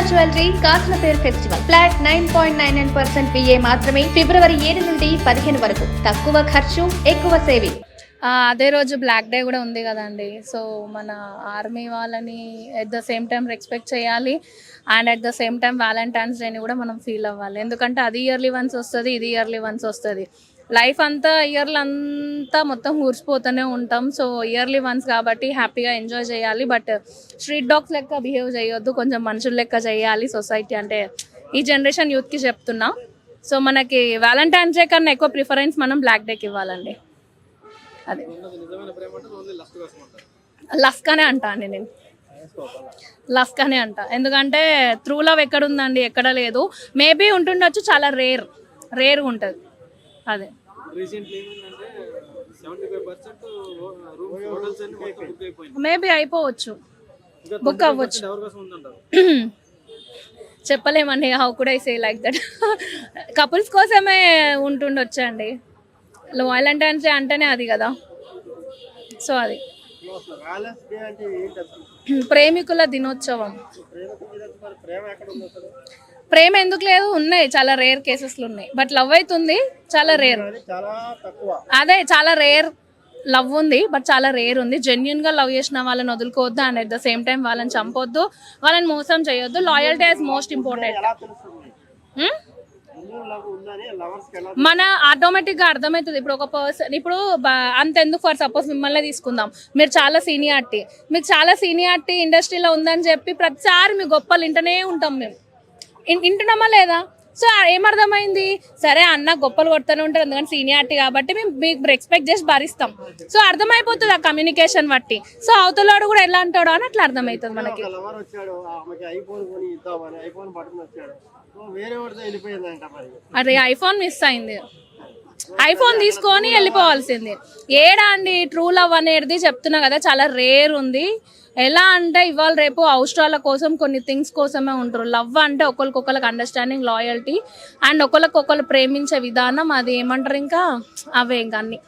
Jewellery కాస్లపేర్ festival flat 9.99% PA మాత్రమే. ఫిబ్రవరి 7 నుండి 15 వరకు. తక్కువ ఖర్చు, ఎక్కువ సేవింగ్. అదే రోజు బ్లాక్ డే కూడా ఉంది కదండి. సో మన ఆర్మీ వాళ్ళని at the same time respect చేయాలి and at the same time Valentine's డేని కూడా మనం ఫీల్ అవ్వాలి. ఎందుకంటే అది ఇయర్లీ వన్స్ వస్తుంది, ఇది ఇయర్లీ వన్స్ వస్తుంది. లైఫ్ అంతా ఇయర్లు అంతా మొత్తం కూర్చిపోతూనే ఉంటాం. సో ఇయర్లీ వన్స్ కాబట్టి హ్యాపీగా ఎంజాయ్ చేయాలి. బట్ స్ట్రీట్ డాగ్స్ లెక్క బిహేవ్ చేయొద్దు, కొంచెం మనుషుల లెక్క చేయాలి. సొసైటీ అంటే ఈ జనరేషన్ యూత్కి చెప్తున్నా. సో మనకి వ్యాలంటైన్స్ డే కన్నా ఎక్కువ ప్రిఫరెన్స్ మనం బ్లాక్ డేకి ఇవ్వాలండి. అదే లస్కానే అంటా అండి, నేను లస్కానే అంట. ఎందుకంటే త్రూ లవ్ ఎక్కడ ఉందండి, ఎక్కడ లేదు. మేబీ ఉంటుండొచ్చు, చాలా రేర్గా ఉంటుంది. అదే మేబీ అయిపోవచ్చు, బుక్ అవ్వచ్చు. చెప్పలేమండి. How could I say like that. Couples కోసమే ఉంటుండొచ్చు అండి. వ్యాలంటైన్స్ డే అంటేనే అది కదా. సో అది ప్రేమికుల దినోత్సవం. ప్రేమ ఎందుకు లేదు, ఉన్నాయి, చాలా రేర్ కేసెస్లు ఉన్నాయి. బట్ లవ్ అవుతుంది, చాలా రేర్. అదే చాలా రేర్ లవ్ ఉంది, బట్ చాలా రేర్ ఉంది. జెన్యున్గా లవ్ చేసిన వాళ్ళని వదులుకోవద్దు and at the same time వాళ్ళని చంపొద్దు, వాళ్ళని మోసం చేయొద్దు. Loyalty is most important. మన ఆటోమేటిక్గా అర్థమవుతుంది. ఇప్పుడు ఒక పర్సన్, ఇప్పుడు అంతెందుకు, ఫర్ సపోజ్ మిమ్మల్ని తీసుకుందాం. మీరు చాలా సీనియారిటీ, మీకు చాలా సీనియారిటీ ఇండస్ట్రీలో ఉందని చెప్పి ప్రతిసారి మీ గొప్పలు వింటూనే ఉంటాం. మేము వింటున్నామా లేదా? సో ఏమర్థమైంది, సరే అన్న గొప్పలు కొడుతూనే ఉంటారు ఎందుకంటే సీనియారిటీ కాబట్టి మేము మీకు రెస్పెక్ట్ చేసి భరిస్తాం. సో అర్థమైపోతుంది ఆ కమ్యూనికేషన్ బట్టి. సో అవతలాడు కూడా ఎలా అంటాడో అని అట్లా అర్థమవుతుంది మనకి. అదే ఐఫోన్ మిస్ అయింది, ఐఫోన్ తీసుకొని వెళ్ళిపోవాల్సింది. ఏడా అండి ట్రూ లవ్ అనేది చెప్తున్నా కదా, చాలా రేర్ ఉంది. ఎలా అంటే ఇవాళ రేపు అవసరాల కోసం, కొన్ని థింగ్స్ కోసమే ఉంటారు. లవ్ అంటే ఒకరికొకరికి అండర్స్టాండింగ్, లాయల్టీ అండ్ ఒకరికొకరు ప్రేమించే విధానం. అది ఏమంటారు ఇంకా అవే ఇంకా అన్ని.